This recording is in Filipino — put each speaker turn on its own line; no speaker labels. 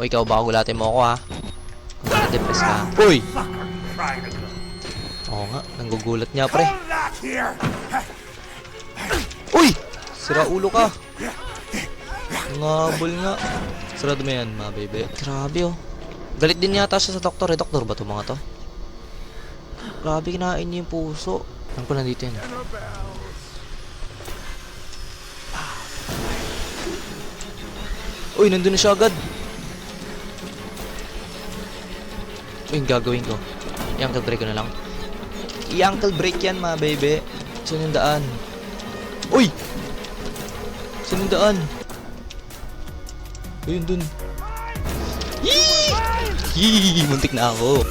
O ikaw, baka gulatin mo ako ha. Kung na-depress ka. Uy! Oo nga, nanggugulat niya pre. Uy! Sira ulo ka. Ngabol nga. Sarado mo yan mga bebe. Grabe oh. Galit din yata siya sa doktor eh. Doktor ba ito mga to? Grabe, kinain niya yung puso. Saan ko nandito yan? Uy, nandun na siya agad. Uy, yung gagawin ko. I-ankle break ko na lang. I-ankle break yan mga bebe. Saan yung daan? Uy! Saan yung daan? Ayun dun. Yee! Muntik na ako.